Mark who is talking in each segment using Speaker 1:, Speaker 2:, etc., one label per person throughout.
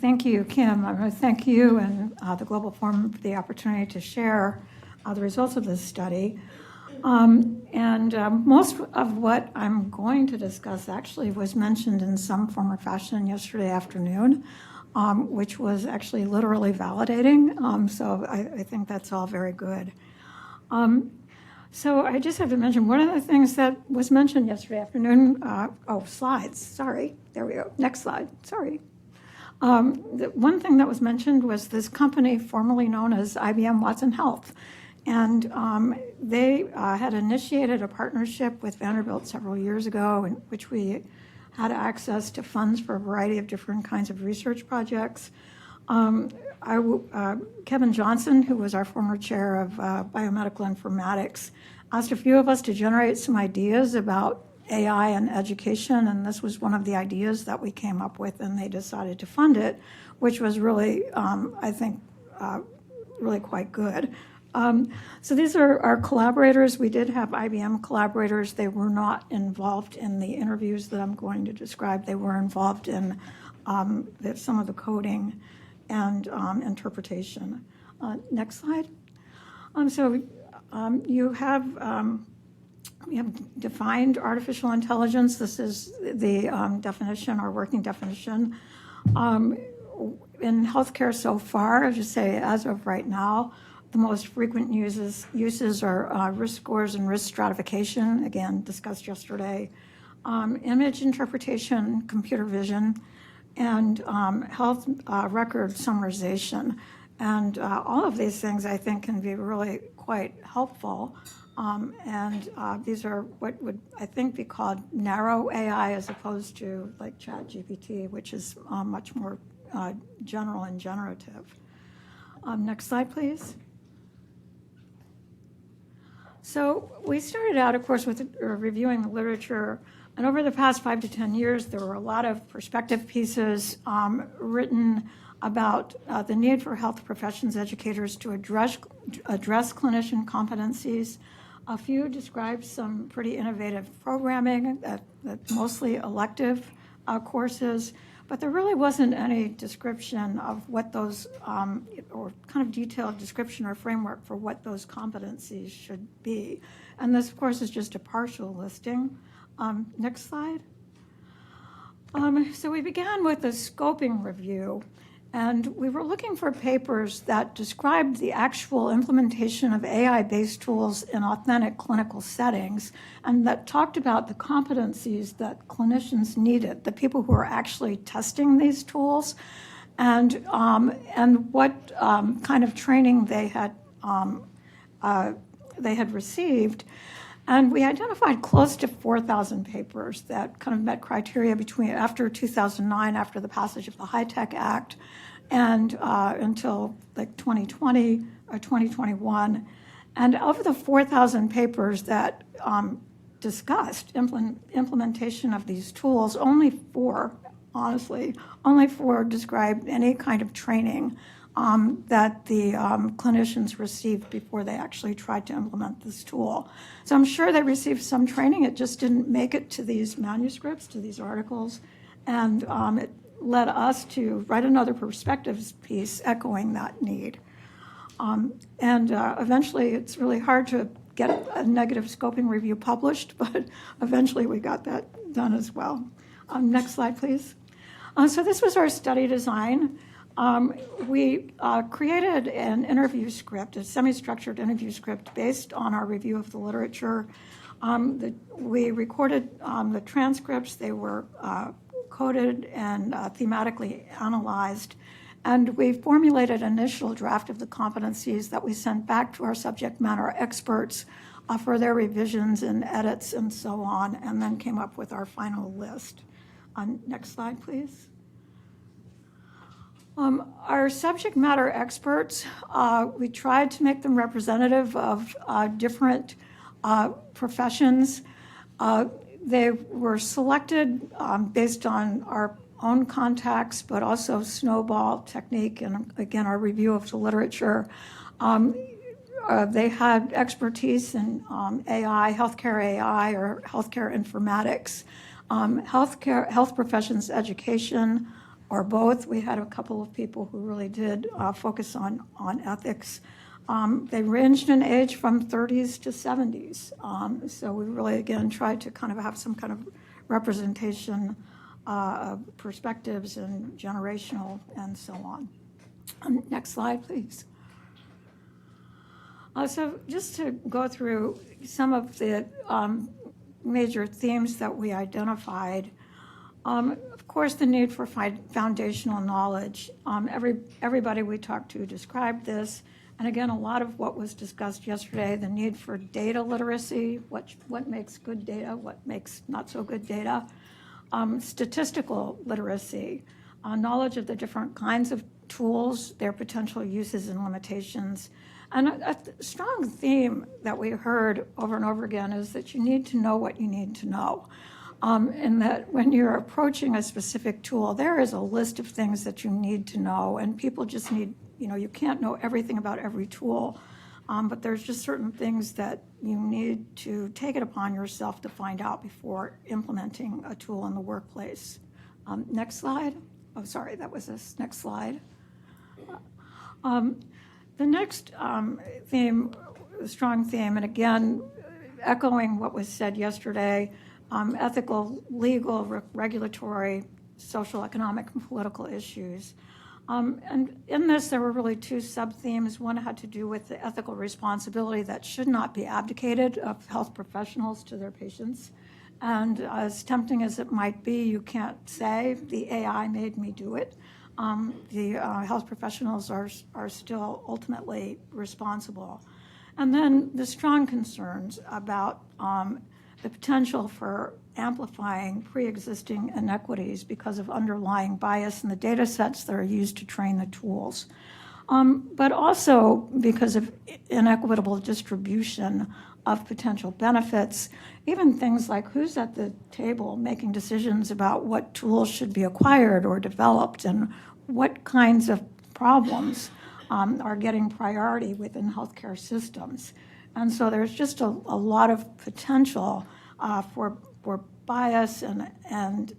Speaker 1: Thank you, Kim. I want to thank you and the Global Forum for the opportunity to share the results of this study. Most of what I'm going to discuss actually was mentioned in some form or fashion yesterday afternoon, which was actually literally validating. So I think that's all very good. So I just have to mention one of the things that was mentioned yesterday afternoon. Slides. Sorry. There we go. Next slide. Sorry. The one thing that was mentioned was this company formerly known as IBM Watson Health. And they had initiated a partnership with Vanderbilt several years ago in which we had access to funds for a variety of different kinds of research projects. Kevin Johnson, who was our former chair of biomedical informatics, asked a few of us to generate some ideas about AI and education, and this was one of the ideas that we came up with, and they decided to fund it, which was really, I think, really quite good. So these are our collaborators. We did have IBM collaborators. They were not involved in the interviews that I'm going to describe. They were involved in some of the coding and interpretation. Next slide. We have defined artificial intelligence. This is the definition, our working definition. In healthcare so far, I just say as of right now, the most frequent uses are risk scores and risk stratification, again, discussed yesterday, image interpretation, computer vision, and health record summarization. And all of these things, I think, can be really quite helpful. These are what would, I think, be called narrow AI as opposed to like ChatGPT, which is much more general and generative. Next slide, please. So we started out, of course, with reviewing the literature. And over the past 5 to 10 years, there were a lot of perspective pieces written about the need for health professions educators to address clinician competencies. A few described some pretty innovative programming, that mostly elective courses, but there really wasn't any description of what those, or kind of detailed description or framework for what those competencies should be. And this, of course, is just a partial listing. Next slide. So we began with a scoping review, and we were looking for papers that described the actual implementation of AI-based tools in authentic clinical settings and that talked about the competencies that clinicians needed, the people who are actually testing these tools, and what kind of training they had received. And we identified close to 4,000 papers that kind of met criteria after 2009, after the passage of the HITECH Act, and until like 2020 or 2021. And of the 4,000 papers that discussed implementation of these tools, only 4 described any kind of training that the clinicians received before they actually tried to implement this tool. So I'm sure they received some training. It just didn't make it to these manuscripts, to these articles. And it led us to write another perspectives piece echoing that need. Eventually, it's really hard to get a negative scoping review published, but eventually we got that done as well. Next slide, please. So this was our study design. We created an interview script, a semi-structured interview script based on our review of the literature. We recorded the transcripts. They were coded and thematically analyzed. And we formulated an initial draft of the competencies that we sent back to our subject matter experts for their revisions and edits and so on, and then came up with our final list. Next slide, please. Our subject matter experts, we tried to make them representative of different professions. They were selected based on our own contacts, but also snowball technique and, again, our review of the literature. They had expertise in AI, healthcare AI, or healthcare informatics, health professions education, or both. We had a couple of people who really did focus on ethics. They ranged in age from 30s to 70s. So we really, again, tried to kind of have some kind of representation of perspectives and generational and so on. Next slide, please. So just to go through some of the major themes that we identified. Of course, the need for foundational knowledge. Everybody we talked to described this. And again, a lot of what was discussed yesterday, the need for data literacy, what makes good data, what makes not so good data. Statistical literacy, knowledge of the different kinds of tools, their potential uses and limitations. And a strong theme that we heard over and over again is that you need to know what you need to know. And that when you're approaching a specific tool, there is a list of things that you need to know, and people just need, you can't know everything about every tool, but there's just certain things that you need to take it upon yourself to find out before implementing a tool in the workplace. Next slide. Oh, sorry, that was this. Next slide. The next theme, strong theme, and again, echoing what was said yesterday, ethical, legal, regulatory, social, economic, and political issues. And in this, there were really two sub-themes. One had to do with the ethical responsibility that should not be abdicated of health professionals to their patients. And as tempting as it might be, you can't say, the AI made me do it. The health professionals are still ultimately responsible. And then the strong concerns about the potential for amplifying pre-existing inequities because of underlying bias in the data sets that are used to train the tools. But also because of inequitable distribution of potential benefits, even things like who's at the table making decisions about what tools should be acquired or developed and what kinds of problems are getting priority within healthcare systems. And so there's just a lot of potential for bias and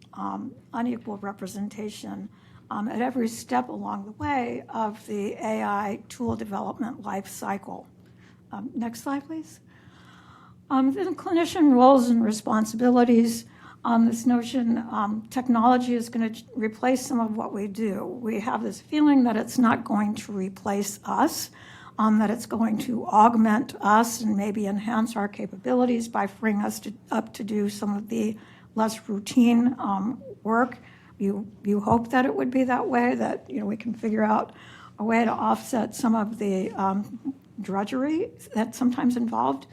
Speaker 1: unequal representation at every step along the way of the AI tool development life cycle. Next slide, please. The clinician roles and responsibilities. This notion technology is going to replace some of what we do. We have this feeling that it's not going to replace us, that it's going to augment us and maybe enhance our capabilities by freeing us up to do some of the less routine work. You hope that it would be that way, that we can figure out a way to offset some of the drudgery that's sometimes involved.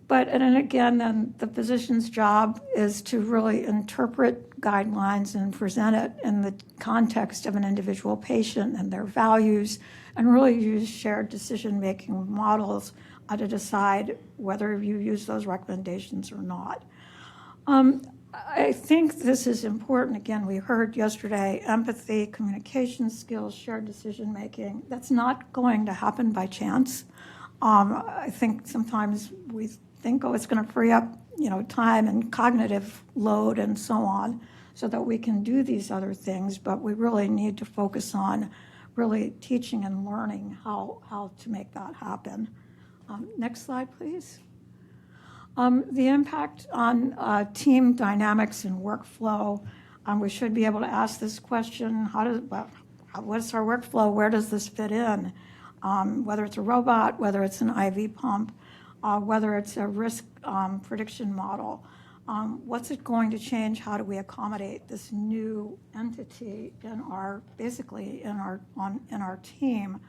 Speaker 1: But and again, then the physician's job is to really interpret guidelines and present it in the context of an individual patient and their values, and really use shared decision-making models to decide whether you use those recommendations or not. I think this is important. Again, we heard yesterday, empathy, communication skills, shared decision-making. That's not going to happen by chance. I think sometimes we think, it's going to free up, time and cognitive load and so on, so that we can do these other things. But we really need to focus on really teaching and learning how to make that happen. Next slide, please. The impact on team dynamics and workflow. We should be able to ask this question: what's our workflow? Where does this fit in? Whether it's a robot, whether it's an IV pump, whether it's a risk prediction model. What's it going to change? How do we accommodate this new entity in our team?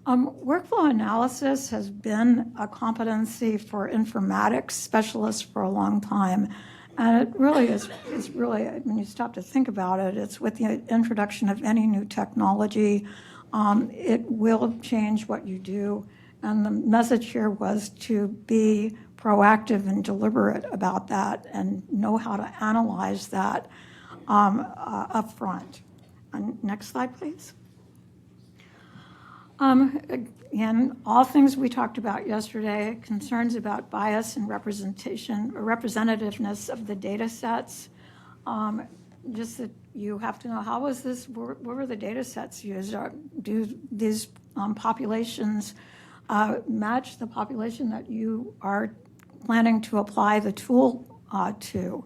Speaker 1: Workflow analysis has been a competency for informatics specialists for a long time. And it really is, when you stop to think about it, it's with the introduction of any new technology, it will change what you do. And the message here was to be proactive and deliberate about that and know how to analyze that up front. Next slide, please. Again, all things we talked about yesterday, concerns about bias and representation or representativeness of the data sets. just that you have to know how was this, what were the data sets used? Do these populations match the population that you are planning to apply the tool to?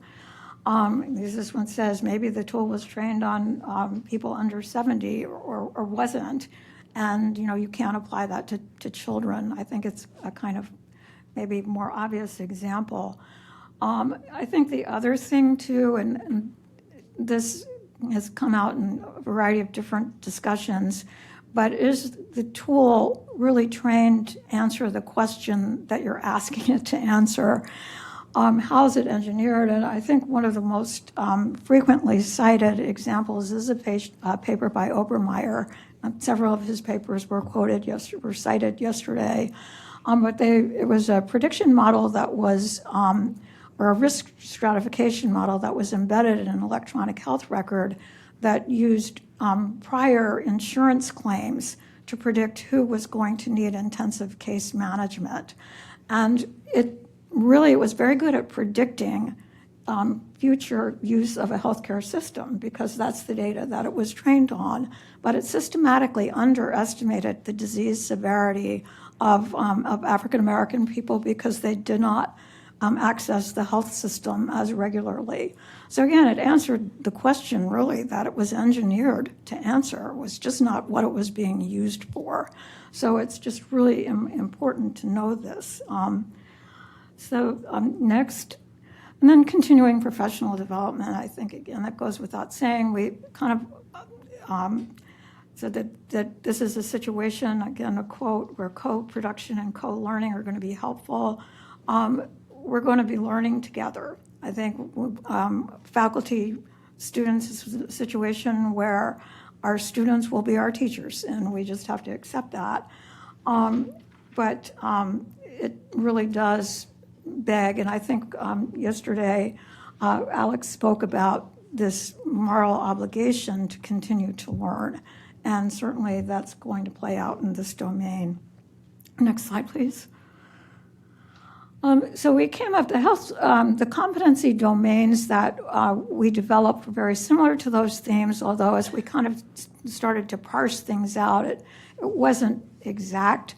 Speaker 1: This one says maybe the tool was trained on people under 70 or wasn't, and you can't apply that to children. I think it's a kind of maybe more obvious example. I think the other thing too, and this has come out in a variety of different discussions, but is the tool really trained to answer the question that you're asking it to answer? How is it engineered? And I think one of the most frequently cited examples is a paper by Obermeyer. Several of his papers were cited yesterday. But it was a prediction model that was, or a risk stratification model that was embedded in an electronic health record that used prior insurance claims to predict who was going to need intensive case management. And it was very good at predicting future use of a healthcare system because that's the data that it was trained on. But it systematically underestimated the disease severity of African American people because they did not access the health system as regularly. So again, it answered the question really that it was engineered to answer. It was just not what it was being used for. So it's just really important to know this. Next, and then continuing professional development, I think, again, that goes without saying. We kind of said that this is a situation, again, a quote, where co-production and co-learning are going to be helpful. We're going to be learning together. I think faculty, students, this is a situation where our students will be our teachers, and we just have to accept that. But it really does beg, and I think yesterday Alex spoke about this moral obligation to continue to learn, and certainly that's going to play out in this domain. Next slide, please. So we came up, the competency domains that we developed were very similar to those themes, although as we kind of started to parse things out, it wasn't exact.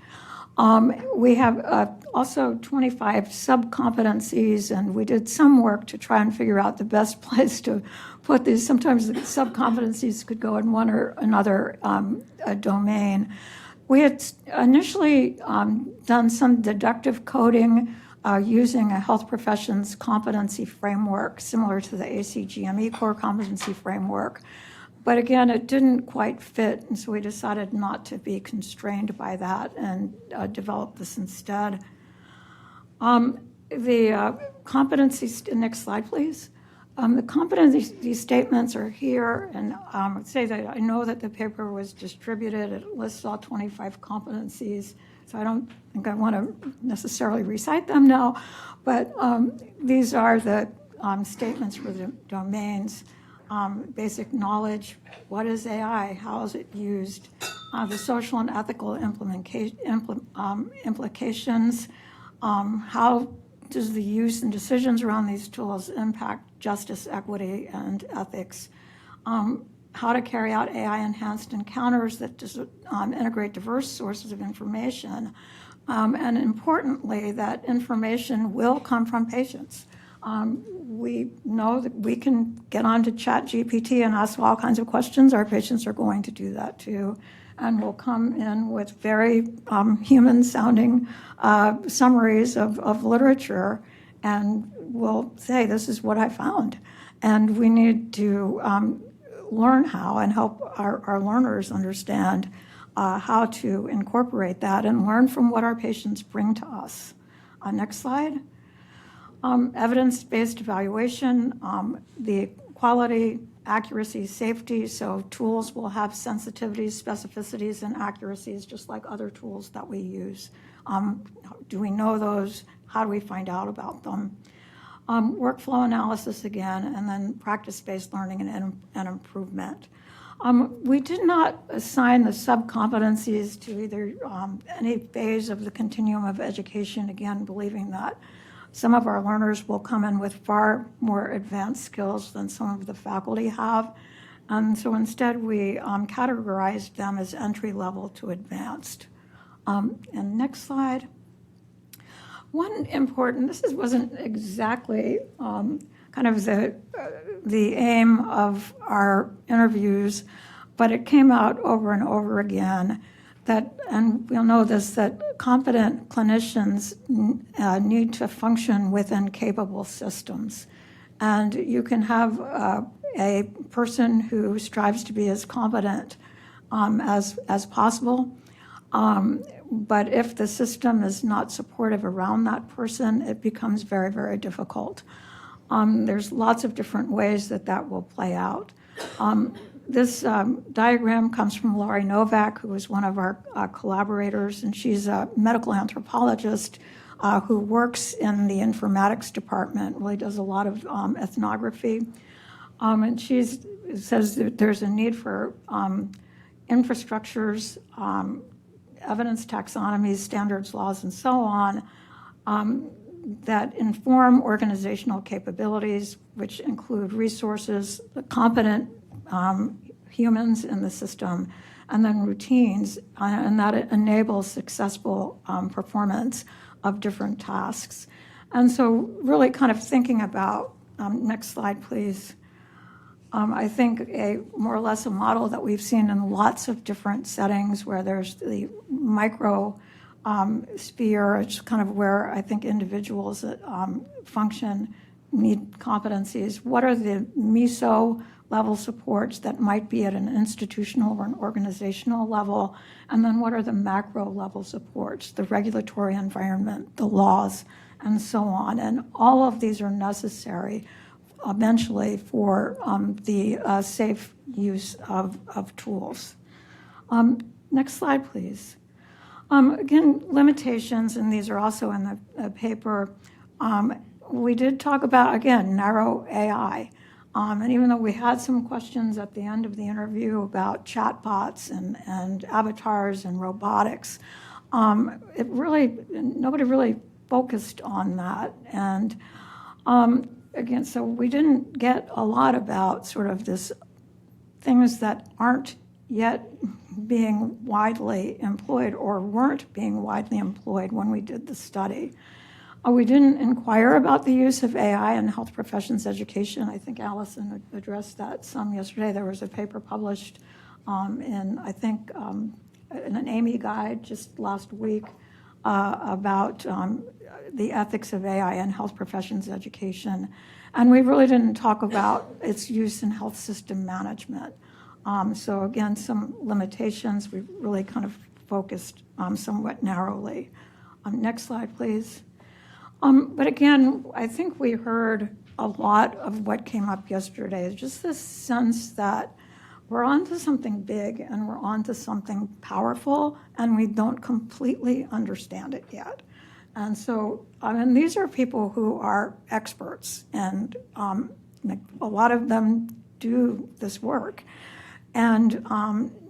Speaker 1: We have also 25 sub-competencies, and we did some work to try and figure out the best place to put these. Sometimes the sub-competencies could go in one or another domain. We had initially done some deductive coding using a health professions competency framework similar to the ACGME core competency framework. But again, it didn't quite fit, and so we decided not to be constrained by that and develop this instead. The competency, next slide, please. The competency statements are here, and I would say that I know that the paper was distributed. It lists all 25 competencies, so I don't think I want to necessarily recite them now, but these are the statements for the domains. Basic knowledge, what is AI, how is it used, the social and ethical implications, how does the use and decisions around these tools impact justice, equity, and ethics, how to carry out AI-enhanced encounters that integrate diverse sources of information, and importantly, that information will come from patients. We know that we can get onto ChatGPT and ask all kinds of questions. Our patients are going to do that too, and will come in with very human-sounding summaries of literature, and will say, this is what I found. And we need to learn how and help our learners understand how to incorporate that and learn from what our patients bring to us. Next slide. Evidence-based evaluation, the quality, accuracy, safety, so tools will have sensitivities, specificities, and accuracies just like other tools that we use. Do we know those? How do we find out about them? Workflow analysis again, and then practice-based learning and improvement. We did not assign the sub-competencies to either any phase of the continuum of education, again, believing that some of our learners will come in with far more advanced skills than some of the faculty have. And so instead, we categorized them as entry level to advanced. And next slide. One important, wasn't exactly kind of the aim of our interviews, but it came out over and over again that, and we'll know this, that competent clinicians need to function within capable systems. And you can have a person who strives to be as competent as possible, but if the system is not supportive around that person, it becomes very, very difficult. There's lots of different ways that will play out. This diagram comes from Laurie Novak, who was one of our collaborators, and she's a medical anthropologist who works in the informatics department, really does a lot of ethnography. And she says that there's a need for infrastructures, evidence taxonomies, standards, laws, and so on, that inform organizational capabilities, which include resources, the competent humans in the system, and then routines, and that it enables successful performance of different tasks. And so really kind of thinking about, next slide, please. I think more or less a model that we've seen in lots of different settings where there's the micro sphere, it's kind of where I think individuals that function need competencies. What are the meso level supports that might be at an institutional or an organizational level? And then what are the macro level supports, the regulatory environment, the laws, and so on? And all of these are necessary eventually for the safe use of tools. Next slide, please. Again, limitations, and these are also in the paper. We did talk about, again, narrow AI. And even though we had some questions at the end of the interview about chatbots and avatars and robotics, nobody really focused on that. And again, so we didn't get a lot about sort of this things that aren't yet being widely employed or weren't being widely employed when we did the study. We didn't inquire about the use of AI in health professions education. I think Allison addressed that some yesterday. There was a paper published in, I think, in an AMY guide just last week about the ethics of AI in health professions education. And we really didn't talk about its use in health system management. So again, some limitations. We really kind of focused somewhat narrowly. Next slide, please. But again, I think we heard a lot of what came up yesterday, just this sense that we're onto something big and we're onto something powerful, and we don't completely understand it yet. And so, these are people who are experts, and a lot of them do this work. And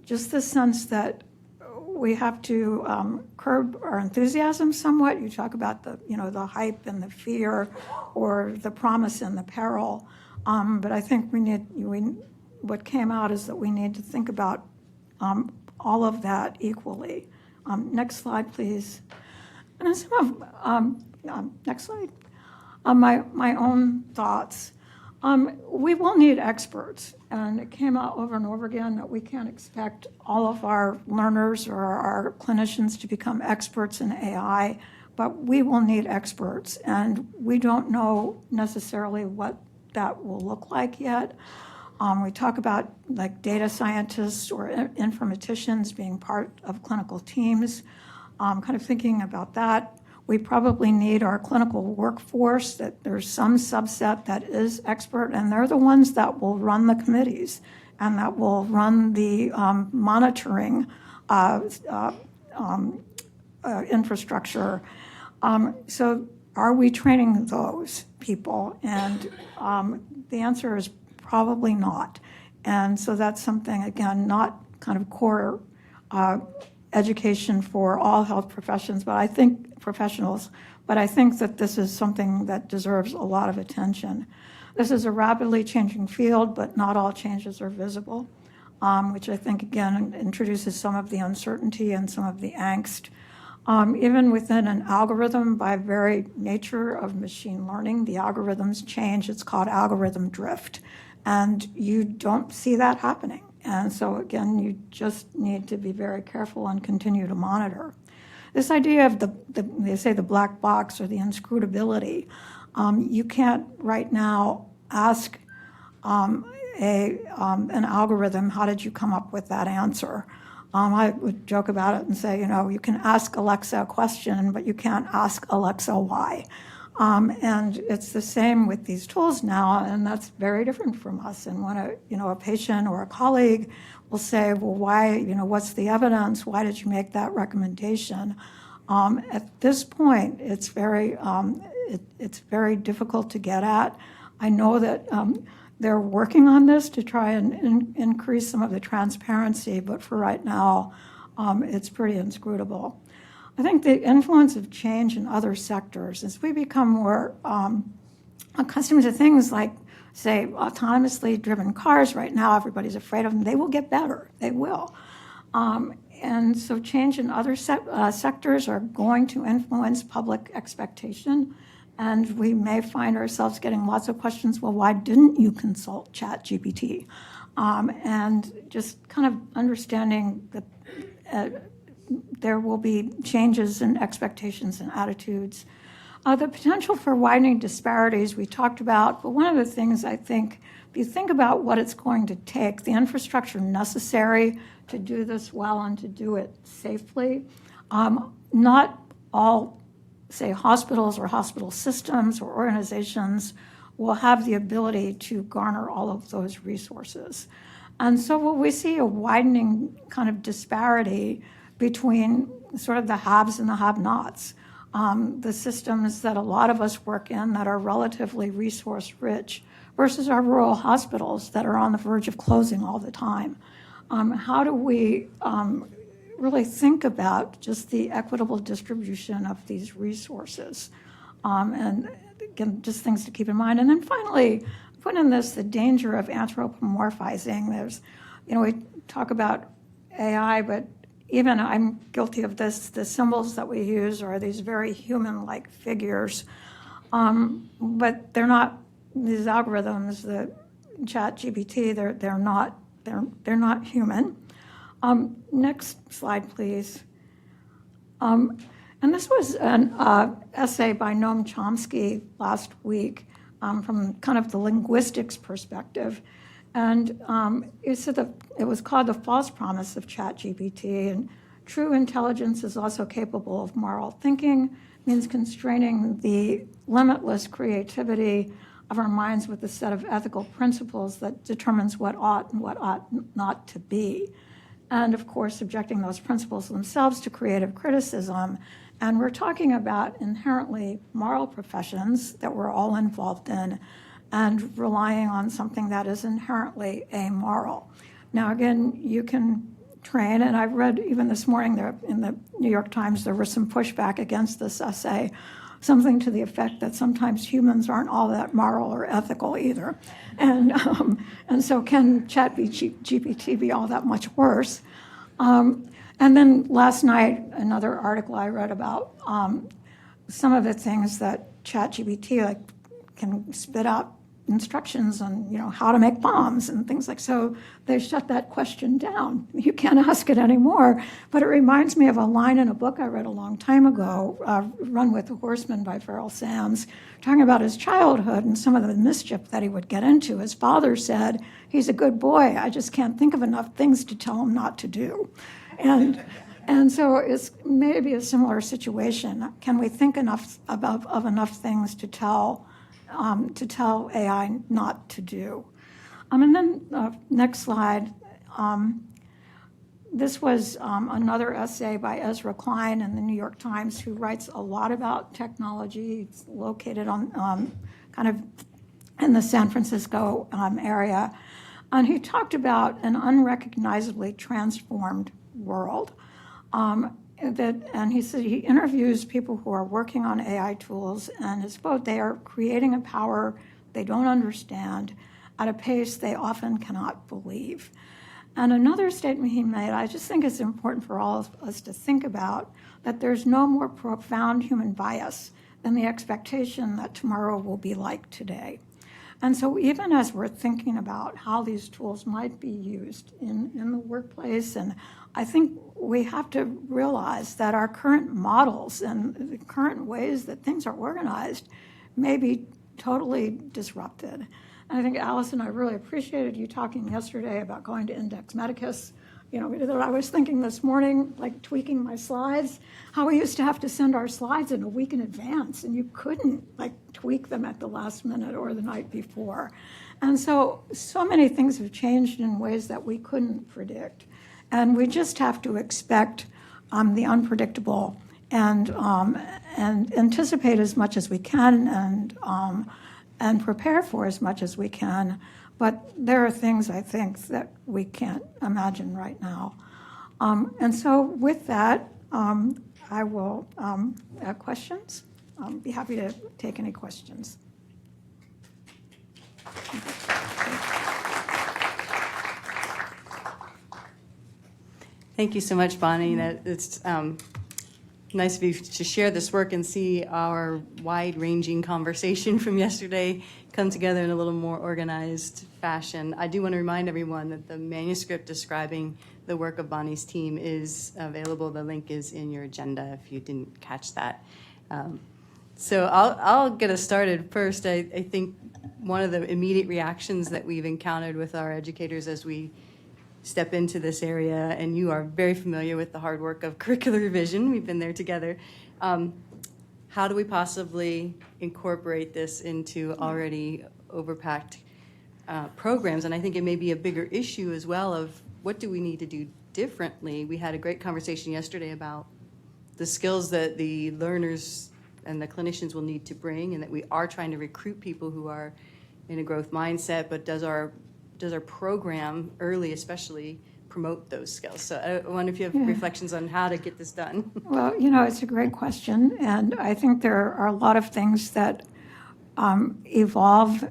Speaker 1: just the sense that we have to curb our enthusiasm somewhat. You talk about the hype and the fear, or the promise and the peril. But I think what came out is that we need to think about all of that equally. Next slide, please. And then some of next slide. My own thoughts. We will need experts, and it came out over and over again that we can't expect all of our learners or our clinicians to become experts in AI, but we will need experts, and we don't know necessarily what that will look like yet. We talk about like data scientists or informaticians being part of clinical teams, kind of thinking about that. We probably need our clinical workforce, that there's some subset that is expert, and they're the ones that will run the committees and that will run the monitoring infrastructure. So are we training those people? And the answer is probably not. And so that's something, again, not kind of core education for all health professions, but I think professionals, but I think that this is something that deserves a lot of attention. This is a rapidly changing field, but not all changes are visible, which I think, again, introduces some of the uncertainty and some of the angst. Even within an algorithm, by very nature of machine learning, the algorithms change. It's called algorithm drift, and you don't see that happening. And so, again, you just need to be very careful and continue to monitor. This idea of they say the black box or the inscrutability, you can't right now ask an algorithm, how did you come up with that answer? I would joke about it and say, you can ask Alexa a question, but you can't ask Alexa why. And it's the same with these tools now, and that's very different from us. And when a patient or a colleague will say, well, why, what's the evidence? Why did you make that recommendation? At this point, it's very difficult to get at. I know that they're working on this to try and increase some of the transparency, but for right now, it's pretty inscrutable. I think the influence of change in other sectors, as we become more accustomed to things like, say, autonomously driven cars, right now everybody's afraid of them, they will get better, they will. And so change in other sectors are going to influence public expectation. And we may find ourselves getting lots of questions, well, why didn't you consult ChatGPT? And just kind of understanding that there will be changes in expectations and attitudes. The potential for widening disparities we talked about, but one of the things I think, if you think about what it's going to take, the infrastructure necessary to do this well and to do it safely, not all, say, hospitals or hospital systems or organizations will have the ability to garner all of those resources. And so what we see a widening kind of disparity between sort of the haves and the have-nots. The systems that a lot of us work in that are relatively resource-rich versus our rural hospitals that are on the verge of closing all the time. How do we really think about just the equitable distribution of these resources? And again, just things to keep in mind. And then finally, put in this the danger of anthropomorphizing. There's, we talk about AI, but even I'm guilty of this. The symbols that we use are these very human-like figures, but they're not these algorithms. The ChatGPT, they're not human. Next slide, please. And this was an essay by Noam Chomsky last week from kind of the linguistics perspective. And it said that it was called The False Promise of ChatGPT. And true intelligence is also capable of moral thinking, means constraining the limitless creativity of our minds with a set of ethical principles that determines what ought and what ought not to be. And of course, subjecting those principles themselves to creative criticism. And we're talking about inherently moral professions that we're all involved in and relying on something that is inherently amoral. Now, again, you can train, and I've read even this morning there in the New York Times, there was some pushback against this essay, something to the effect that sometimes humans aren't all that moral or ethical either. And so can ChatGPT be all that much worse? And then last night, another article I read about some of the things that ChatGPT can spit out instructions on, how to make bombs and things like so. They shut that question down. You can't ask it anymore. But it reminds me of a line in a book I read a long time ago, Run with the Horseman by Pharoah Sams, talking about his childhood and some of the mischief that he would get into. His father said, he's a good boy. I just can't think of enough things to tell him not to do. And so it's maybe a similar situation. Can we think enough of enough things to tell AI not to do? And then next slide. This was another essay by Ezra Klein in the New York Times, who writes a lot about technology. It's located on kind of in the San Francisco area. And he talked about an unrecognizably transformed world. and he said he interviews people who are working on AI tools, and his quote, they are creating a power they don't understand at a pace they often cannot believe. And another statement he made, I just think it's important for all of us to think about, that there's no more profound human bias than the expectation that tomorrow will be like today. And so even as we're thinking about how these tools might be used in the workplace, and I think we have to realize that our current models and the current ways that things are organized may be totally disrupted. And I think, Allison, I really appreciated you talking yesterday about going to Index Medicus. You know, I was thinking this morning, like tweaking my slides, how we used to have to send our slides in a week in advance, and you couldn't like tweak them at the last minute or the night before. And so many things have changed in ways that we couldn't predict. And we just have to expect the unpredictable and anticipate as much as we can and prepare for as much as we can. But there are things, I think, that we can't imagine right now. And so with that, I will questions. Be happy to take any questions.
Speaker 2: Thank you so much, Bonnie. It's nice of you to share this work and see our wide-ranging conversation from yesterday come together in a little more organized fashion. I do want to remind everyone that the manuscript describing the work of Bonnie's team is available. The link is in your agenda if you didn't catch that. So I'll get us started first. I think one of the immediate reactions that we've encountered with our educators as we step into this area, and you are very familiar with the hard work of curricular revision. We've been there together. How do we possibly incorporate this into already overpacked programs? And I think it may be a bigger issue as well of what do we need to do differently. We had a great conversation yesterday about the skills that the learners and the clinicians will need to bring, and that we are trying to recruit people who are in a growth mindset, but does our program, early especially, promote those skills? So I wonder if you have reflections on how to get this done.
Speaker 1: Well, it's a great question, and I think there are a lot of things that evolving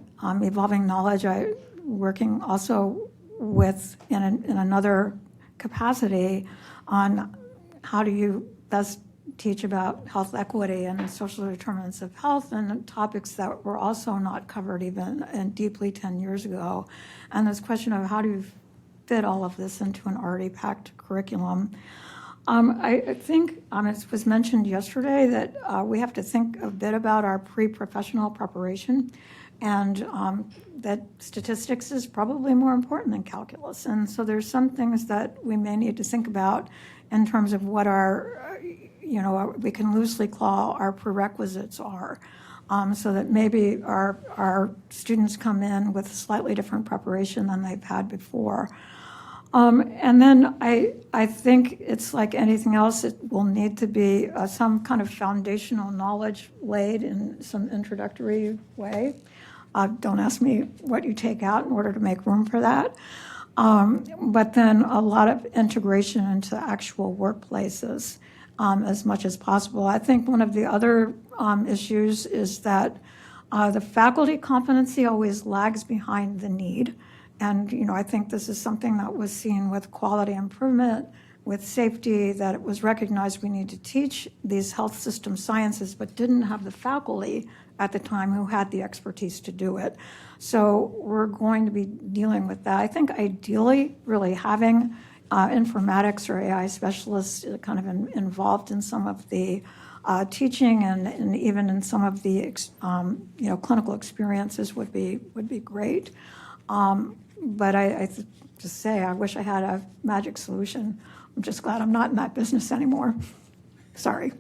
Speaker 1: knowledge. I working also with in another capacity on how do you best teach about health equity and social determinants of health, and topics that were also not covered even and deeply 10 years ago. And this question of how do you fit all of this into an already packed curriculum. I think it was mentioned yesterday that we have to think a bit about our pre-professional preparation, and that statistics is probably more important than calculus. And so there's some things that we may need to think about in terms of what our, we can loosely call our prerequisites are. So that maybe our students come in with a slightly different preparation than they've had before. And then I think it's like anything else, it will need to be some kind of foundational knowledge laid in some introductory way. Don't ask me what you take out in order to make room for that. But then a lot of integration into actual workplaces as much as possible. I think one of the other issues is that the faculty competency always lags behind the need. And, I think this is something that was seen with quality improvement, with safety, that it was recognized we need to teach these health system sciences, but didn't have the faculty at the time who had the expertise to do it. So we're going to be dealing with that. I think ideally really having informatics or AI specialists kind of involved in some of the teaching and even in some of the clinical experiences would be great. But I just say I wish I had a magic solution. I'm just glad I'm not in that business anymore. Sorry.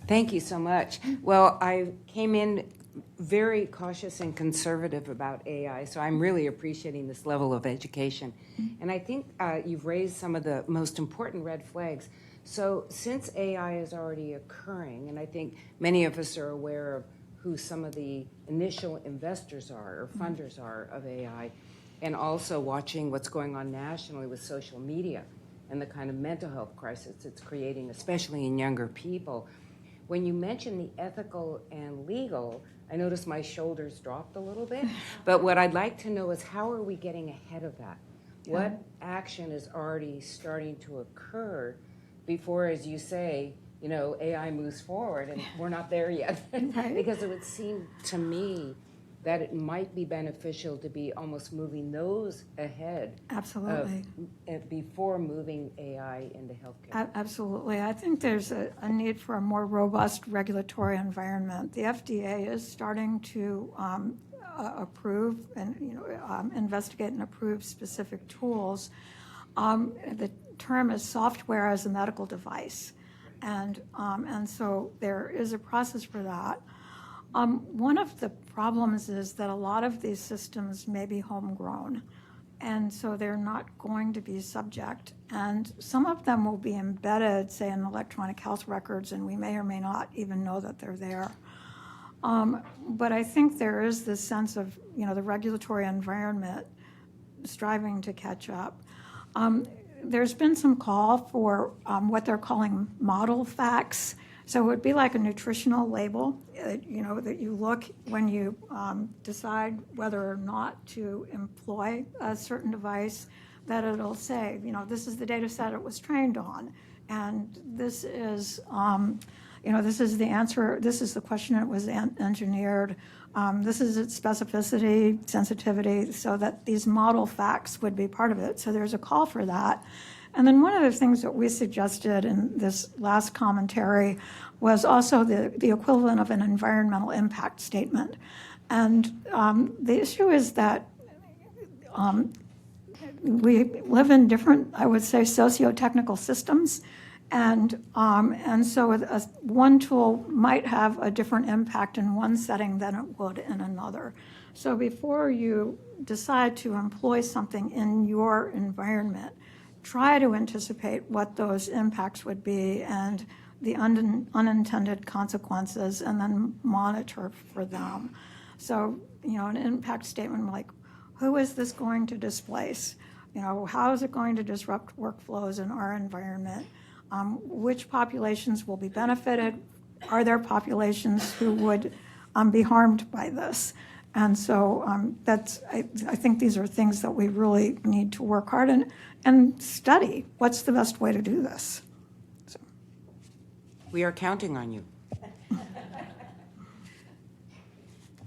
Speaker 3: Thank you so much. Well, I came in very cautious and conservative about AI, so I'm really appreciating this level of education. And I think you've raised some of the most important red flags. So since AI is already occurring, and I think many of us are aware of who some of the initial investors are or funders are of AI, and also watching what's going on nationally with social media and the kind of mental health crisis it's creating, especially in younger people. When you mention the ethical and legal, I noticed my shoulders dropped a little bit. But what I'd like to know is, how are we getting ahead of that? What action is already starting to occur before, as you say, AI moves forward, and we're not there yet?
Speaker 1: Right.
Speaker 3: Because it would seem to me that it might be beneficial to be almost moving those ahead.
Speaker 1: Absolutely.
Speaker 3: Before moving AI into healthcare.
Speaker 1: Absolutely. I think there's a need for a more robust regulatory environment. The FDA is starting to approve and investigate and approve specific tools. The term is software as a medical device, and so there is a process for that. One of the problems is that a lot of these systems may be homegrown, and so they're not going to be subject. And some of them will be embedded, say, in electronic health records, and we may or may not even know that they're there. But I think there is this sense of, the regulatory environment striving to catch up. There's been some call for what they're calling model facts. So it would be like a nutritional label, that you look when you decide whether or not to employ a certain device, that it'll say, this is the data set it was trained on, and this is, this is the answer, this is the question it was engineered, this is its specificity, sensitivity, so that these model facts would be part of it. So there's a call for that. And then one of the things that we suggested in this last commentary was also the equivalent of an environmental impact statement. And the issue is that we live in different, I would say, socio-technical systems. And so one tool might have a different impact in one setting than it would in another. So before you decide to employ something in your environment, try to anticipate what those impacts would be and the unintended consequences, and then monitor for them. So, an impact statement like, who is this going to displace? How is it going to disrupt workflows in our environment? Which populations will be benefited? Are there populations who would be harmed by this? And so I think these are things that we really need to work hard and study. What's the best way to do this? So.
Speaker 3: We are counting on you.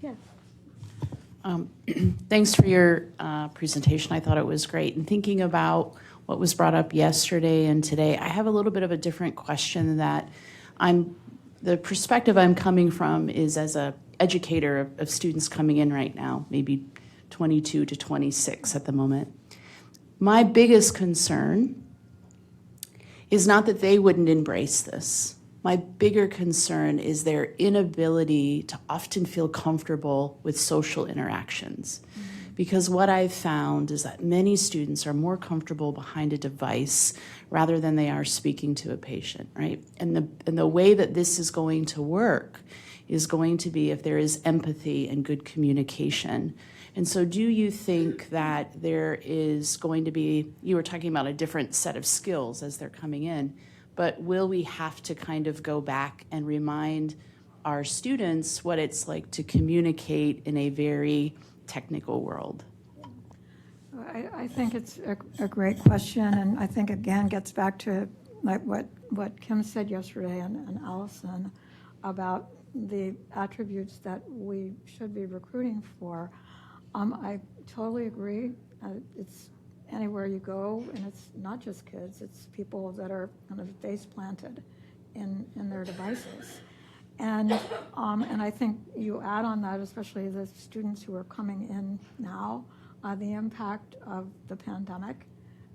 Speaker 1: Yeah.
Speaker 4: Thanks for your presentation. I thought it was great. And thinking about what was brought up yesterday and today, I have a little bit of a different question that the perspective I'm coming from is as a educator of students coming in right now, maybe 22 to 26 at the moment. My biggest concern is not that they wouldn't embrace this. My bigger concern is their inability to often feel comfortable with social interactions. Because what I've found is that many students are more comfortable behind a device rather than they are speaking to a patient, right? And the way that this is going to work is going to be if there is empathy and good communication. And so do you think that there is going to be, you were talking about a different set of skills as they're coming in, but will we have to kind of go back and remind our students what it's like to communicate in a very technical world?
Speaker 1: I think it's a great question, and I think, again, gets back to like what Kim said yesterday and Allison about the attributes that we should be recruiting for. I totally agree. It's anywhere you go, and it's not just kids, it's people that are kind of face planted in their devices. And I think you add on that, especially the students who are coming in now, the impact of the pandemic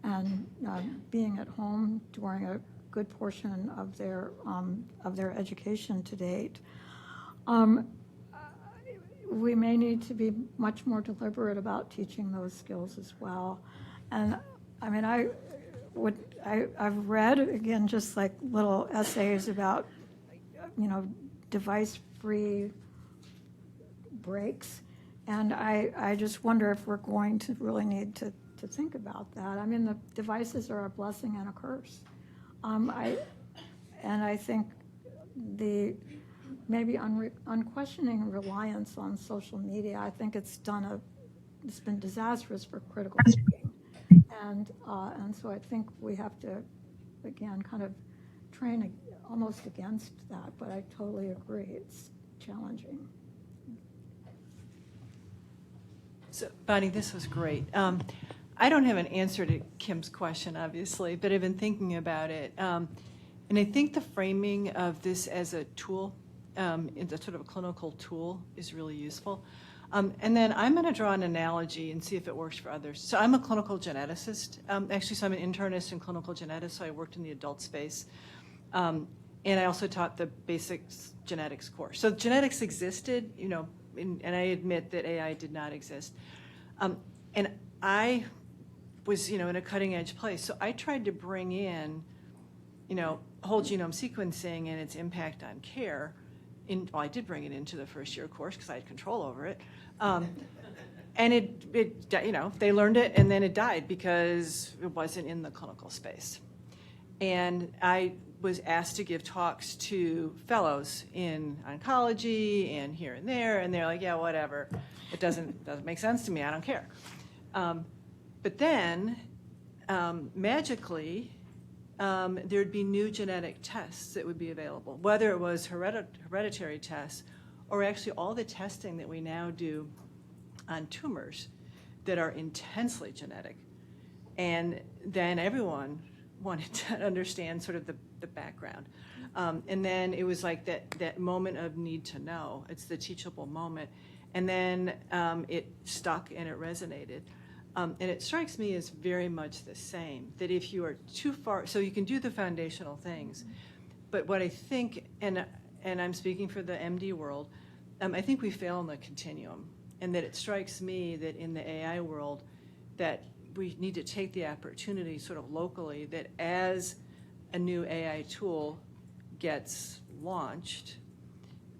Speaker 1: and being at home during a good portion of their education to date. We may need to be much more deliberate about teaching those skills as well. And I mean, I've read, again, just like little essays about, device-free breaks. And I just wonder if we're going to really need to think about that. I mean, the devices are a blessing and a curse. I think the maybe unquestioning reliance on social media, I think it's been disastrous for critical thinking. And so I think we have to, again, kind of train almost against that, but I totally agree, it's challenging.
Speaker 5: So, Bonnie, this was great. I don't have an answer to Kim's question, obviously, but I've been thinking about it. And I think the framing of this as a tool, it's a sort of a clinical tool, is really useful. And then I'm going to draw an analogy and see if it works for others. So I'm a clinical geneticist. Actually, so I'm an internist in clinical genetics, so I worked in the adult space. And I also taught the basics genetics course. So genetics existed, and I admit that AI did not exist. And I was, in a cutting edge place. So I tried to bring in, whole genome sequencing and its impact on care. Well, I did bring it into the first year course because I had control over it. And it, they learned it and then it died because it wasn't in the clinical space. And I was asked to give talks to fellows in oncology and here and there, and they're like, yeah, whatever. It doesn't make sense to me. I don't care. But then, magically, there'd be new genetic tests that would be available, whether it was hereditary tests or actually all the testing that we now do on tumors that are intensely genetic. And then everyone wanted to understand sort of the background. And then it was like that moment of need to know. It's the teachable moment. And then it stuck and it resonated. And it strikes me as very much the same, that if you are too far, so you can do the foundational things, but what I think, and I'm speaking for the MD world, I think we fail in the continuum, and that it strikes me that in the AI world, that we need to take the opportunity sort of locally, that as a new AI tool gets launched,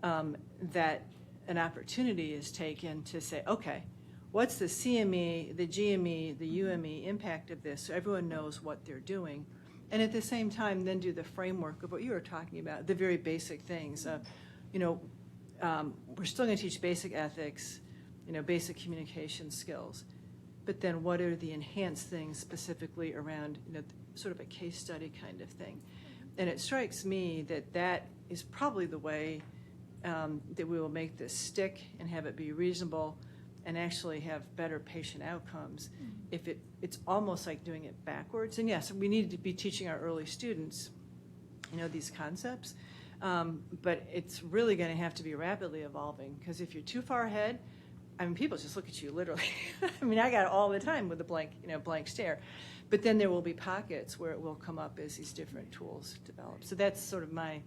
Speaker 5: that an opportunity is taken to say, okay, what's the CME, the GME, the UME impact of this so everyone knows what they're doing? And at the same time, then do the framework of what you were talking about, the very basic things. We're still going to teach basic ethics, basic communication skills. But then what are the enhanced things specifically around, sort of a case study kind of thing? And it strikes me that is probably the way that we will make this stick and have it be reasonable and actually have better patient outcomes. If it's almost like doing it backwards. And yes, we need to be teaching our early students, these concepts. But it's really going to have to be rapidly evolving, because if you're too far ahead, people just look at you literally. I got it all the time with a blank stare. But then there will be pockets where it will come up as these different tools develop. So that's sort of my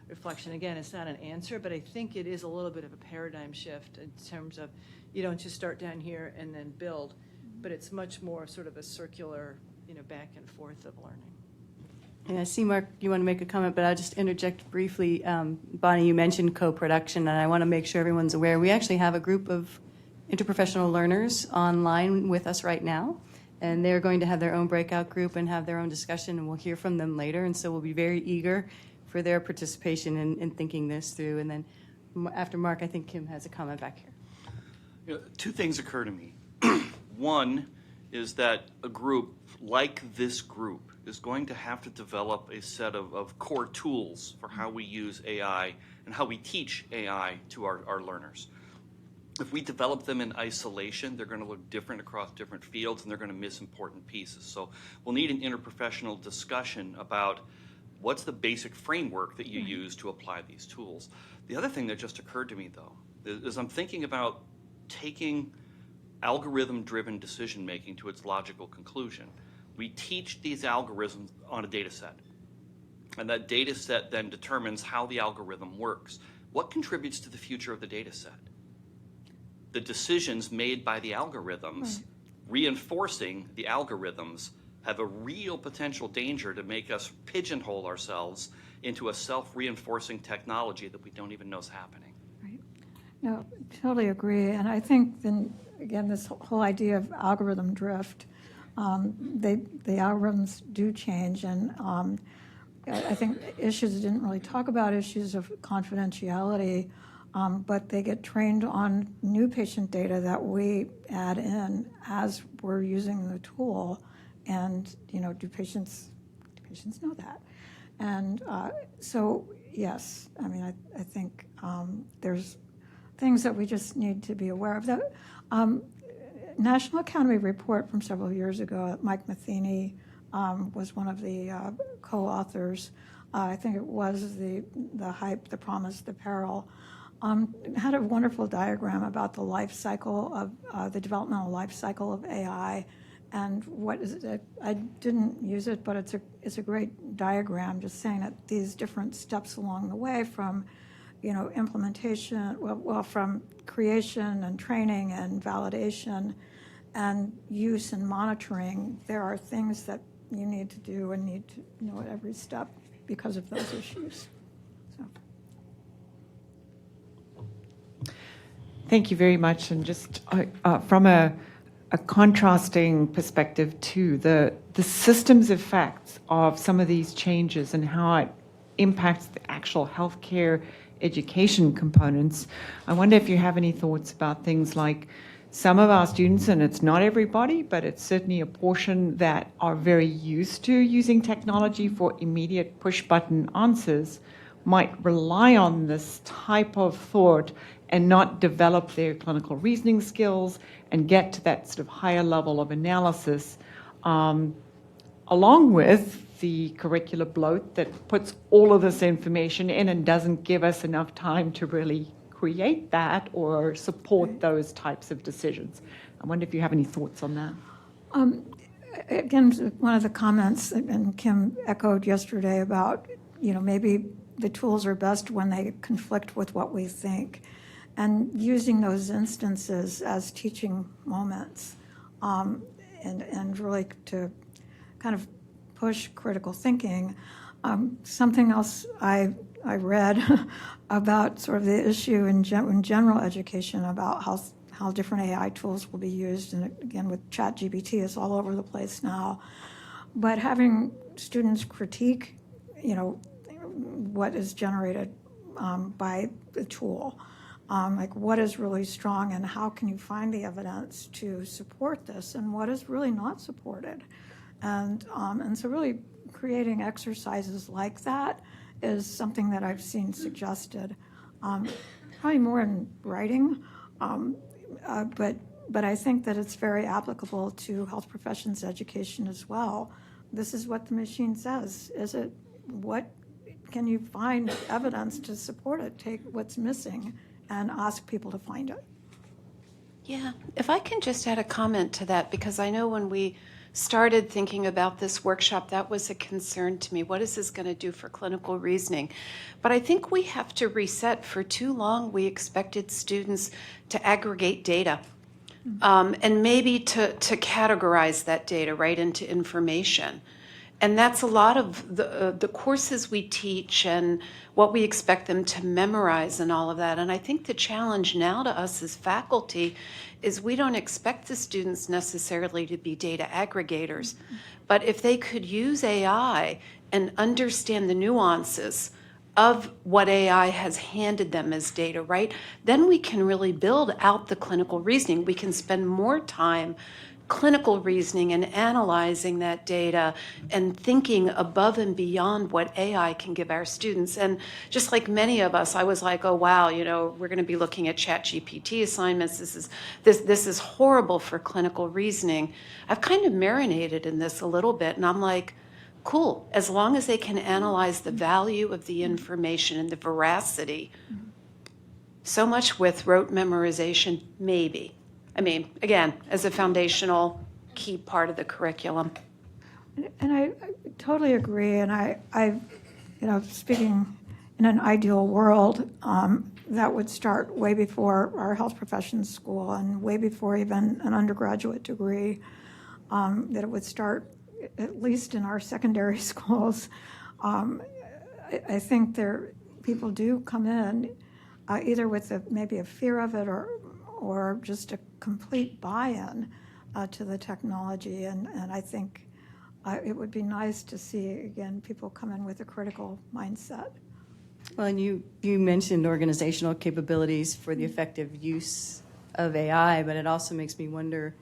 Speaker 5: reflection. Again, it's not an answer, but I think it is a little bit of a paradigm shift in terms of you don't just start down here and then build, but it's much more sort of a circular, back and forth of learning.
Speaker 2: And I see, Mark, you want to make a comment, but I'll just interject briefly. Bonnie, you mentioned co-production, and I want to make sure everyone's aware. We actually have a group of interprofessional learners online with us right now, and they're going to have their own breakout group and have their own discussion, and we'll hear from them later. And so we'll be very eager for their participation in thinking this through. And then after Mark, I think Kim has a comment back here.
Speaker 6: Two things occur to me. One is that a group like this group is going to have to develop a set of core tools for how we use AI and how we teach AI to our learners. If we develop them in isolation, they're going to look different across different fields, and they're going to miss important pieces. So we'll need an interprofessional discussion about what's the basic framework that you use to apply these tools. The other thing that just occurred to me, though, is I'm thinking about taking algorithm-driven decision-making to its logical conclusion. We teach these algorithms on a data set, and that data set then determines how the algorithm works. What contributes to the future of the data set? The decisions made by the algorithms, reinforcing the algorithms, have a real potential danger to make us pigeonhole ourselves into a self-reinforcing technology that we don't even know is happening.
Speaker 1: No, totally agree. And I think then, again, this whole idea of algorithm drift, the algorithms do change. And I think issues didn't really talk about issues of confidentiality, but they get trained on new patient data that we add in as we're using the tool. And, do patients know that? And so, yes, I mean, I think there's things that we just need to be aware of. The National Academy report from several years ago, Mike Matheny was one of the co-authors. I think it was the hype, the promise, the peril. Had a wonderful diagram about the life cycle of the developmental life cycle of AI, and what is it? I didn't use it, but it's a great diagram, just saying that these different steps along the way from implementation, from creation and training and validation and use and monitoring, there are things that you need to do and need to know at every step because of those issues. So.
Speaker 7: Thank you very much. And just from a contrasting perspective too, the systems effects of some of these changes and how it impacts the actual healthcare education components. I wonder if you have any thoughts about things like some of our students, and it's not everybody, but it's certainly a portion that are very used to using technology for immediate push-button answers, might rely on this type of thought and not develop their clinical reasoning skills and get to that sort of higher level of analysis, along with the curricular bloat that puts all of this information in and doesn't give us enough time to really create that or support those types of decisions. I wonder if you have any thoughts on that.
Speaker 1: Again, one of the comments, and Kim echoed yesterday about, maybe the tools are best when they conflict with what we think. And using those instances as teaching moments, and really to kind of push critical thinking. Something else I read about sort of the issue in general education about how different AI tools will be used, and again with ChatGPT, it's all over the place now. But having students critique, what is generated by the tool. Like what is really strong and how can you find the evidence to support this and what is really not supported. And so really creating exercises like that is something that I've seen suggested, probably more in writing, but I think that it's very applicable to health professions education as well. This is what the machine says. What can you find evidence to support it? Take what's missing and ask people to find it.
Speaker 8: Yeah, if I can just add a comment to that, because I know when we started thinking about this workshop, that was a concern to me. What is this going to do for clinical reasoning? But I think we have to reset. For too long, we expected students to aggregate data and maybe to categorize that data right into information. And that's a lot of the courses we teach and what we expect them to memorize and all of that. And I think the challenge now to us as faculty is we don't expect the students necessarily to be data aggregators. But if they could use AI and understand the nuances of what AI has handed them as data, right? Then we can really build out the clinical reasoning. We can spend more time clinical reasoning and analyzing that data and thinking above and beyond what AI can give our students. And just like many of us, I was like, oh wow, we're going to be looking at ChatGPT assignments. This is horrible for clinical reasoning. I've kind of marinated in this a little bit, and I'm like, cool, as long as they can analyze the value of the information and the veracity. So much with rote memorization, maybe. I mean, again, as a foundational key part of the curriculum.
Speaker 1: And I totally agree. And I speaking in an ideal world, that would start way before our health professions school and way before even an undergraduate degree, that it would start at least in our secondary schools. I think people do come in either with maybe a fear of it or just a complete buy-in to the technology. And I think it would be nice to see, again, people come in with a critical mindset.
Speaker 2: Well, and you mentioned organizational capabilities for the effective use of AI, but it also makes me wonder,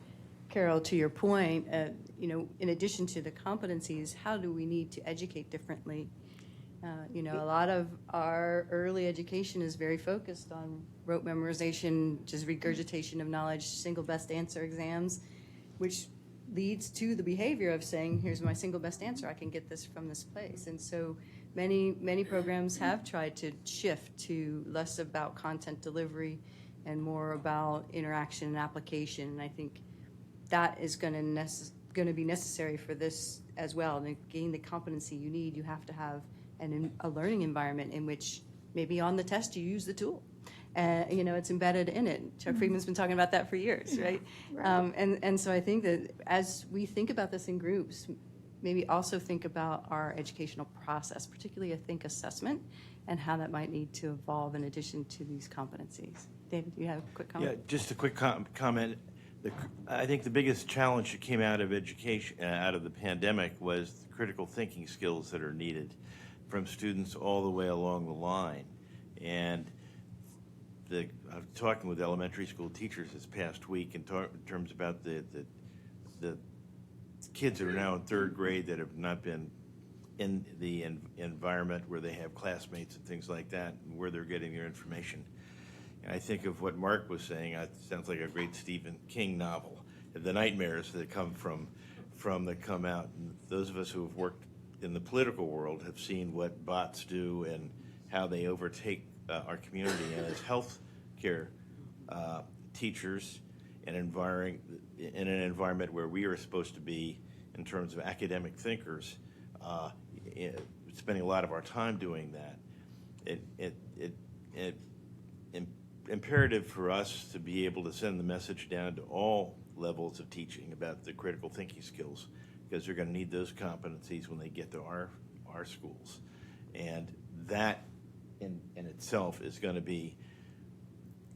Speaker 2: Carol, to your point, in addition to the competencies, how do we need to educate differently? A lot of our early education is very focused on rote memorization, just regurgitation of knowledge, single best answer exams, which leads to the behavior of saying, here's my single best answer, I can get this from this place. And so many programs have tried to shift to less about content delivery and more about interaction and application. And I think that is going to be necessary for this as well. And to gain the competency you need, you have to have a learning environment in which maybe on the test you use the tool. It's embedded in it. Chuck Friedman's been talking about that for years, right? And so I think that as we think about this in groups, maybe also think about our educational process, particularly I think assessment, and how that might need to evolve in addition to these competencies. David, do you have a quick comment?
Speaker 9: Yeah, just a quick comment. I think the biggest challenge that came out of education, out of the pandemic, was the critical thinking skills that are needed from students all the way along the line. And I was talking with elementary school teachers this past week in terms about the kids that are now in third grade that have not been in the environment where they have classmates and things like that, and where they're getting their information. And I think of what Mark was saying. It sounds like a great Stephen King novel. The nightmares that come that come out. And those of us who have worked in the political world have seen what bots do and how they overtake our community. And as health care teachers in an environment where we are supposed to be in terms of academic thinkers, spending a lot of our time doing that, it imperative for us to be able to send the message down to all levels of teaching about the critical thinking skills, because they're going to need those competencies when they get to our schools. And that in itself is going to be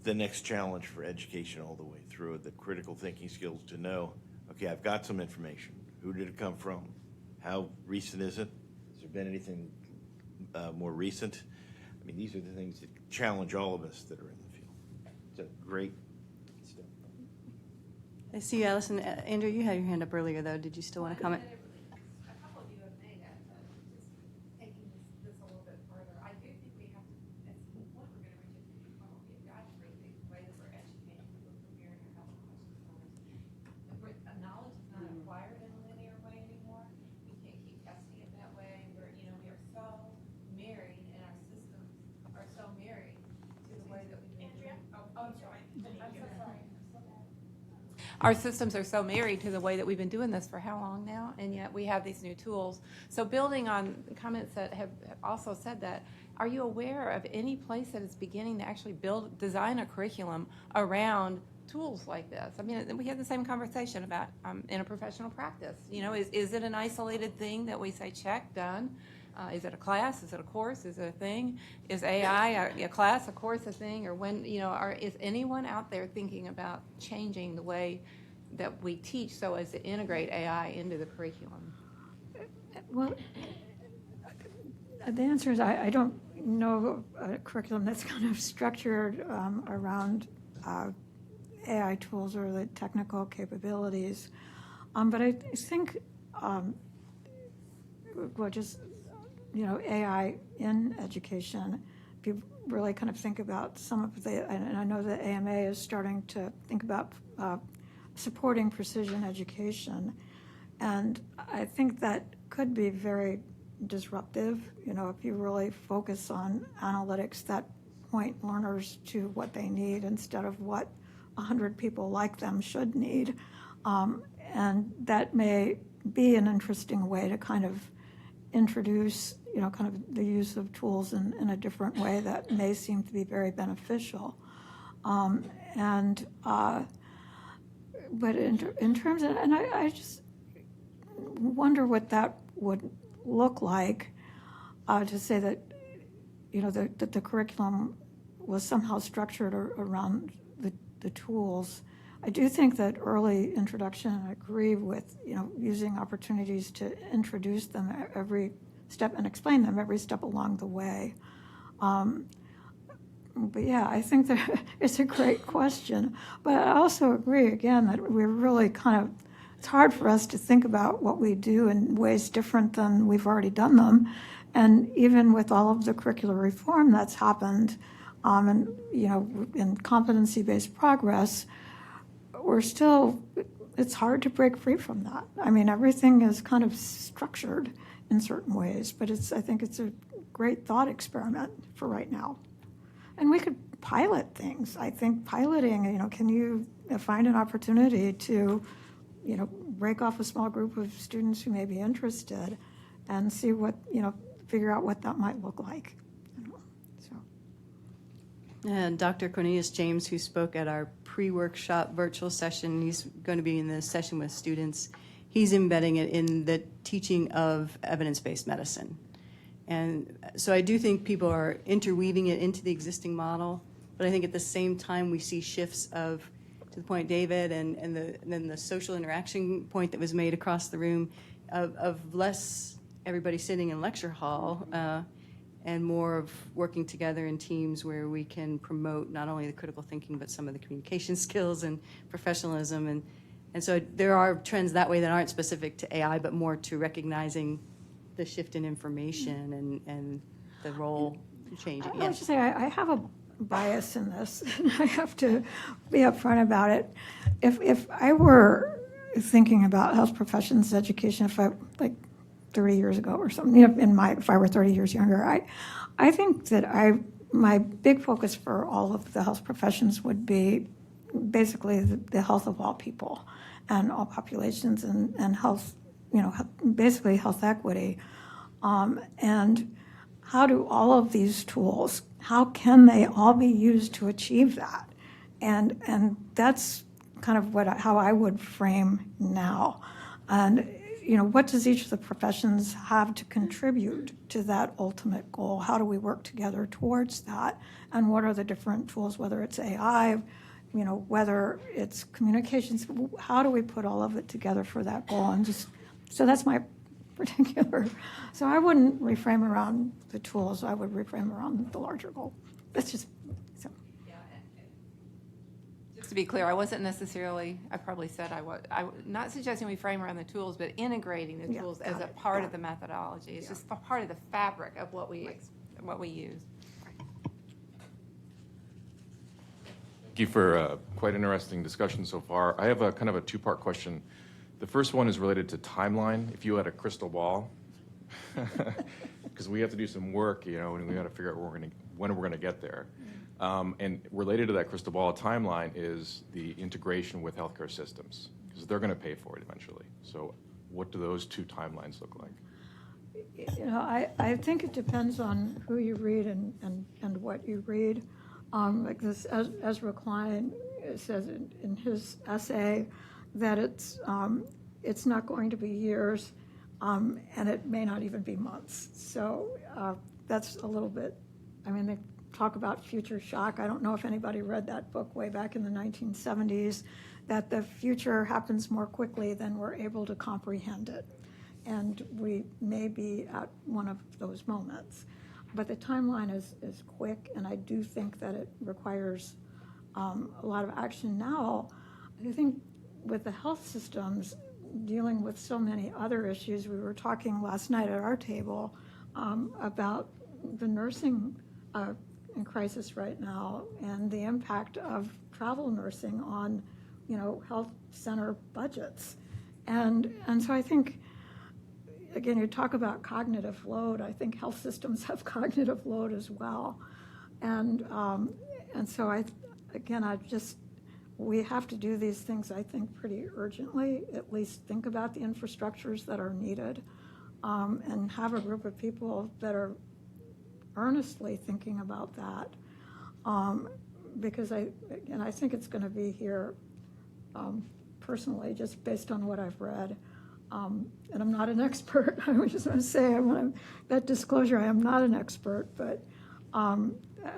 Speaker 9: the next challenge for education all the way through, the critical thinking skills to know, okay, I've got some information. Who did it come from? How recent is it? Has there been anything more recent? I mean, these are the things that challenge all of us that are in the field. It's a great step.
Speaker 2: I see you, Allison. Andrew, you had your hand up earlier, though. Did you still want to comment?
Speaker 10: A couple of you have made it, but just taking this a little bit further, I do think we have to, at some point, we're going to reach a tipping point. We've got to rethink the way that we're educating, we're preparing our health questions. Knowledge is not acquired in a linear way anymore. We can't keep testing it that way. We are so married, and our systems are so married to the way that we do. Andrea? I'm sorry. I'm so sorry. Our systems are so married to the way that we've been doing this for how long now, and yet we have these new tools. So building on comments that have also said that, are you aware of any place that is beginning to actually design a curriculum around tools like this? I mean, we had the same conversation about in a professional practice. Is it an isolated thing that we say, check, done? Is it a class? Is it a course? Is it a thing? Is AI a class, a course, a thing? Or is anyone out there thinking about changing the way that we teach so as to integrate AI into the curriculum?
Speaker 1: Well, the answer is I don't know a curriculum that's kind of structured around AI tools or the technical capabilities. But I think, AI in education, if you really kind of think about some of and I know the AMA is starting to think about supporting precision education. And I think that could be very disruptive, if you really focus on analytics that point learners to what they need instead of what 100 people like them should need. And that may be an interesting way to kind of introduce, kind of the use of tools in a different way that may seem to be very beneficial. But in terms of, and I just wonder what that would look like, to say that, that the curriculum was somehow structured around the tools. I do think that early introduction, I agree with, using opportunities to introduce them every step and explain them every step along the way. But yeah, I think that it's a great question. But I also agree, again, that we're really it's hard for us to think about what we do in ways different than we've already done them. And even with all of the curricular reform that's happened, and, in competency-based progress, it's hard to break free from that. I mean, everything is kind of structured in certain ways, but I think it's a great thought experiment for right now. And we could pilot things. I think piloting, can you find an opportunity to, break off a small group of students who may be interested and see what, figure out what that might look like.
Speaker 2: And Dr. Cornelius James, who spoke at our pre-workshop virtual session, he's going to be in the session with students. He's embedding it in the teaching of evidence-based medicine. And so I do think people are interweaving it into the existing model, but I think at the same time we see shifts to the point, David, and then the social interaction point that was made across the room of less everybody sitting in lecture hall and more of working together in teams where we can promote not only the critical thinking, but some of the communication skills and professionalism. And so there are trends that way that aren't specific to AI, but more to recognizing the shift in information and the role changing.
Speaker 1: I would just say I have a bias in this, and I have to be upfront about it. If I were thinking about health professions education, if I 30 years ago or something, if I were 30 years younger, I think that my big focus for all of the health professions would be basically the health of all people and all populations and health, basically health equity. And how do all of these tools, how can they all be used to achieve that? And that's kind of how I would frame now. And what does each of the professions have to contribute to that ultimate goal? How do we work together towards that? And what are the different tools, whether it's AI, whether it's communications, how do we put all of it together for that goal? And so that's my particular, so I wouldn't reframe around the tools, I would reframe around the larger goal. That's just, so.
Speaker 10: Just to be clear, I wasn't necessarily, I probably said I not suggesting we frame around the tools, but integrating the tools as a part of the methodology. It's just a part of the fabric of what we use.
Speaker 11: Thank you for quite interesting discussion so far. I have a kind of a two-part question. The first one is related to timeline. If you had a crystal ball, because we have to do some work, and we got to figure out when we're going to get there. And related to that crystal ball timeline is the integration with healthcare systems, because they're going to pay for it eventually. So what do those two timelines look like?
Speaker 1: I think it depends on who you read and what you read. Like this, Ezra Klein says in his essay that it's not going to be years, and it may not even be months. So that's a little bit, they talk about future shock. I don't know if anybody read that book way back in the 1970s, that the future happens more quickly than we're able to comprehend it. And we may be at one of those moments. But the timeline is quick, and I do think that it requires a lot of action now. I think with the health systems dealing with so many other issues, we were talking last night at our table about the nursing crisis right now and the impact of travel nursing on, health center budgets. And so I think, again, you talk about cognitive load. I think health systems have cognitive load as well. And so we have to do these things, I think, pretty urgently, at least think about the infrastructures that are needed, and have a group of people that are earnestly thinking about that. Because I think it's going to be here personally, just based on what I've read. And I'm not an expert. I just want to say, that disclosure, I am not an expert, but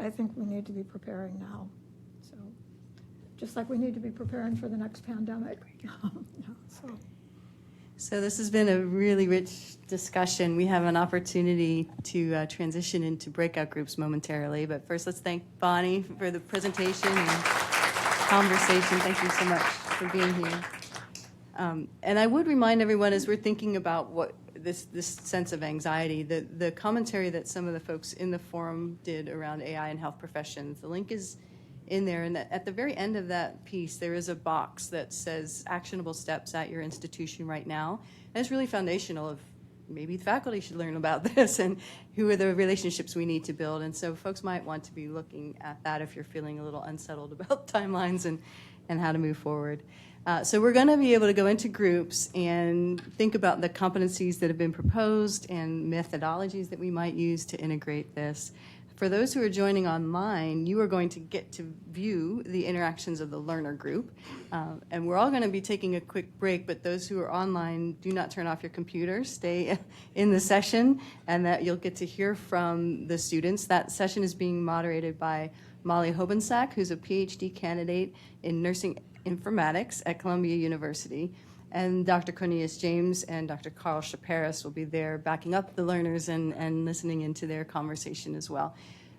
Speaker 1: I think we need to be preparing now. So, just like we need to be preparing for the next pandemic.
Speaker 2: So this has been a really rich discussion. We have an opportunity to transition into breakout groups momentarily, but first let's thank Bonnie for the presentation and conversation. Thank you so much for being here. And I would remind everyone, as we're thinking about what this sense of anxiety, the commentary that some of the folks in the forum did around AI and health professions, the link is in there, and at the very end of that piece, there is a box that says actionable steps at your institution right now. And it's really foundational of maybe the faculty should learn about this and who are the relationships we need to build. And so folks might want to be looking at that if you're feeling a little unsettled about timelines and how to move forward. So we're going to be able to go into groups and think about the competencies that have been proposed and methodologies that we might use to integrate this. For those who are joining online, you are going to get to view the interactions of the learner group. And we're all going to be taking a quick break, but those who are online, do not turn off your computers. Stay in the session, and that you'll get to hear from the students. That session is being moderated by Molly Hobensack, who's a PhD candidate in nursing informatics at Columbia University. And Dr. Cornelius James and Dr. Carl Shaparis will be there backing up the learners and listening into their conversation as well.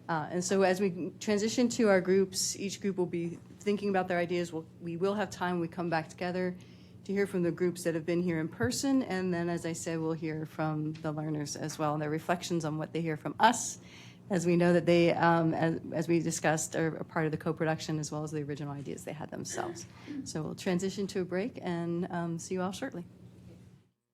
Speaker 2: And so as we transition to our groups, each group will be thinking about their ideas. We will have time when we come back together to hear from the groups that have been here in person. And then, as I said, we'll hear from the learners as well and their reflections on what they hear from us, as we know that they, as we discussed, are a part of the co-production as well as the original ideas they had themselves. So we'll transition to a break and see you all shortly.